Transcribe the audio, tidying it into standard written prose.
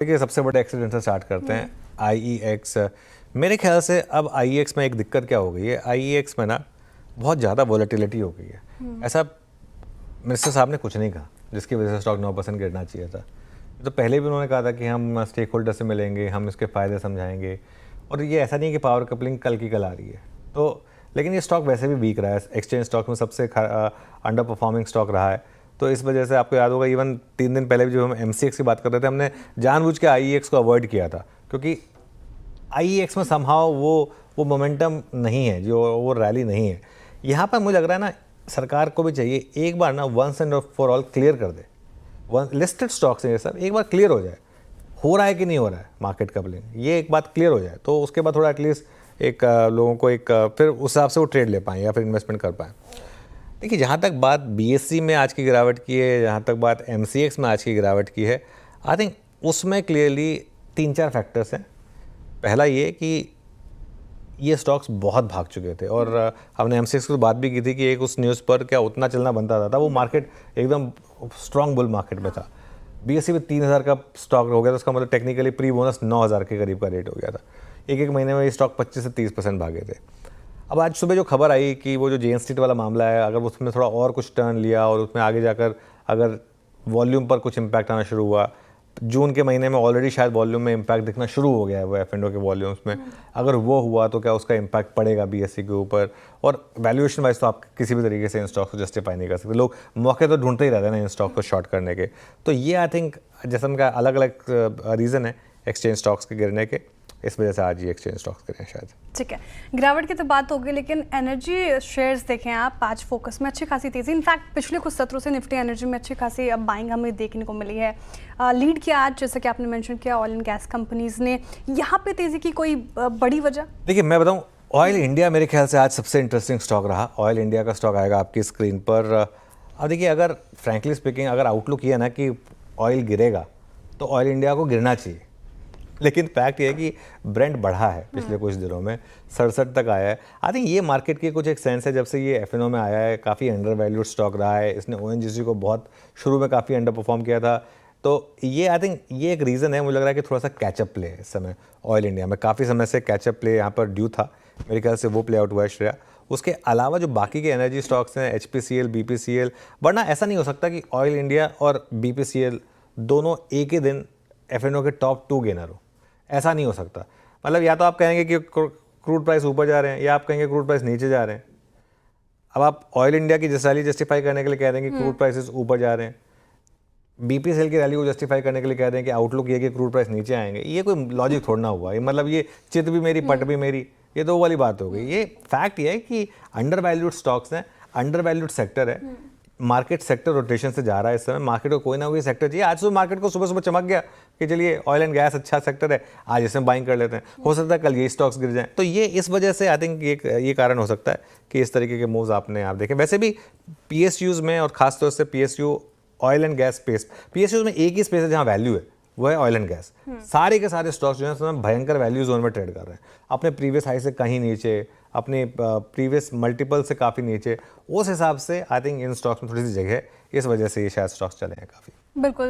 देखिए सबसे बड़े एक्सीडेंट से स्टार्ट करते हैं। IEX, मेरे ख्याल से अब IEX में एक दिक्कत क्या हो गई है, IEX में ना बहुत ज़्यादा वॉलेटिलिटी हो गई है। ऐसा मिनिस्टर साहब ने कुछ नहीं कहा जिसकी वजह से स्टॉक 9% गिरना चाहिए था। तो पहले भी उन्होंने कहा था कि हम स्टेक होल्डर से मिलेंगे, हम इसके फ़ायदे समझाएंगे, और ये ऐसा नहीं है कि पावर कपलिंग कल की कल आ रही है। तो लेकिन ये स्टॉक वैसे भी वीक रहा है, एक्सचेंज स्टॉक में सबसे अंडर परफॉर्मिंग स्टॉक रहा है। तो इस वजह से आपको याद होगा, इवन 3 दिन पहले भी जो हम MCX की बात कर रहे थे, हमने जानबूझ के IEX को अवॉइड किया था, क्योंकि IEX में समहाउ वो मोमेंटम नहीं है, जो वो रैली नहीं है। यहाँ पर मुझे लग रहा है ना, सरकार को भी चाहिए एक बार ना once and for all clear कर दे। लिस्टेड स्टॉक्स हैं ये सब, एक बार क्लियर हो जाए, हो रहा है कि नहीं हो रहा है मार्केट कपलिंग, ये एक बात क्लियर हो जाए, तो उसके बाद थोड़ा एटलीस्ट एक लोगों को एक फिर उस हिसाब से वो ट्रेड ले पाएँ या फिर इन्वेस्टमेंट कर पाएँ। देखिए, जहाँ तक बात BSE में आज की गिरावट की है, जहाँ तक बात MCX में आज की गिरावट की है, आई थिंक उसमें क्लियरली 3-4 फैक्टर्स हैं। पहला ये कि ये स्टॉक्स बहुत भाग चुके थे, और हमने MCX की बात भी की थी कि एक उस न्यूज़ पर क्या उतना चलना बनता था, वो मार्केट एकदम स्ट्रॉन्ग बुल मार्केट में था। BSE में 3000 का स्टॉक हो गया, तो उसका मतलब टेक्निकली प्री बोनस 9000 के करीब का रेट हो गया था। एक महीने में ये स्टॉक 25 से 30% भागे थे। अब आज सुबह जो खबर आई कि वो जो जेन स्ट्रीट वाला मामला है, अगर उसमें थोड़ा और कुछ टर्न लिया और उसमें आगे जाकर अगर वॉल्यूम पर कुछ इम्पैक्ट आना शुरू हुआ, जून के महीने में ऑलरेडी शायद वॉल्यूम में इम्पैक्ट दिखना शुरू हो गया है वो F&O के वॉल्यूम्स में, अगर वो हुआ तो क्या उसका इम्पैक्ट पड़ेगा BSE के ऊपर। और वैल्यूएशन वाइज तो आप किसी भी तरीके से इन स्टॉक को जस्टिफाई नहीं कर सकते, लोग मौके तो ढूंढते ही रहते हैं ना इन स्टॉक को शॉर्ट करने के। तो ये आई थिंक जैसे उनका अलग अलग रीज़न है एक्सचेंज स्टॉक्स के गिरने के, इस वजह से आज ये एक्सचेंज स्टॉक्स करें शायद। ठीक है, गिरावट की तो बात होगी, लेकिन एनर्जी शेयर्स देखें आप, आज फोकस में अच्छी खासी तेजी, इनफैक्ट पिछले कुछ सत्रों से निफ्टी एनर्जी में अच्छी खासी अब बाइंग हमें देखने को मिली है। लीड किया आज, जैसे कि आपने मेंशन किया, ऑयल एंड गैस कंपनीज ने। यहाँ पे तेजी की कोई बड़ी वजह? देखिए, मैं बताऊँ, ऑयल इंडिया मेरे ख्याल से आज सबसे इंटरेस्टिंग स्टॉक रहा। ऑयल इंडिया का स्टॉक आएगा आपकी स्क्रीन पर। अब देखिए, अगर फ्रैंकली स्पीकिंग अगर आउटलुक ये है ना कि ऑयल गिरेगा, तो ऑयल इंडिया को गिरना चाहिए, लेकिन फैक्ट ये है कि ब्रेंट बढ़ा है पिछले कुछ दिनों में, 67 तक आया है। आई थिंक ये मार्केट की कुछ एक सेंस है, जब से ये F&O में आया है, काफ़ी अंडर वैल्यूड स्टॉक रहा है। इसने ONGC को बहुत शुरू में काफ़ी अंडर परफॉर्म किया था, तो ये आई थिंक ये एक रीज़न है। मुझे लग रहा है कि थोड़ा सा कैचअप प्ले है इस समय ऑयल इंडिया में, काफ़ी समय से कैचअप प्ले यहाँ पर ड्यू था, मेरे ख्याल से वो प्ले आउट हुआ है श्रेया। उसके अलावा जो बाकी के एनर्जी स्टॉक्स हैं, HPCL, BPCL, वरना ऐसा नहीं हो सकता कि ऑयल इंडिया और BPCL दोनों एक ही दिन F&O के टॉप 2 गेनर हो, ऐसा नहीं हो सकता। मतलब या तो आप कहेंगे कि क्रूड प्राइस ऊपर जा रहे हैं, या आप कहेंगे क्रूड प्राइस नीचे जा रहे हैं। अब आप ऑयल इंडिया की रैली जस्टिफाई करने के लिए कह रहे हैं कि क्रूड प्राइसेस ऊपर जा रहे हैं, BPCL की रैली को जस्टिफाई करने के लिए कह रहे हैं कि आउटलुक ये कि क्रूड प्राइस नीचे आएंगे। ये कोई लॉजिक थोड़ा ना हुआ, ये मतलब ये चित भी मेरी पट भी मेरी, ये तो वो वाली बात हो गई। ये फैक्ट ये है कि अंडर वैल्यूड स्टॉक्स हैं, अंडर वैल्यूड सेक्टर है, मार्केट सेक्टर रोटेशन से जा रहा है इस समय। मार्केट को कोई ना कोई सेक्टर चाहिए। आज तो मार्केट को सुबह सुबह चमक गया कि चलिए ऑयल एंड गैस अच्छा सेक्टर है, आज इसमें बाइंग कर लेते हैं, हो सकता है कल ये स्टॉक्स गिर जाएं। तो ये इस वजह से आई थिंक ये कारण हो सकता है कि इस तरीके के मूव्स आप देखें। वैसे भी PSUs में, और खासतौर से PSU oil and gas space, PSUs में एक ही स्पेस है जहाँ वैल्यू है, वो है ऑयल एंड गैस। सारे के सारे स्टॉक्स जो हैं भयंकर वैल्यू जोन में ट्रेड कर रहे हैं, अपने प्रीवियस हाई से कहीं नीचे, अपने प्रीवियस मल्टीपल से काफ़ी नीचे। उस हिसाब से आई थिंक इन स्टॉक्स में थोड़ी सी जगह है, इस वजह से ये शायद स्टॉक्स चले हैं काफ़ी। बिल्कुल।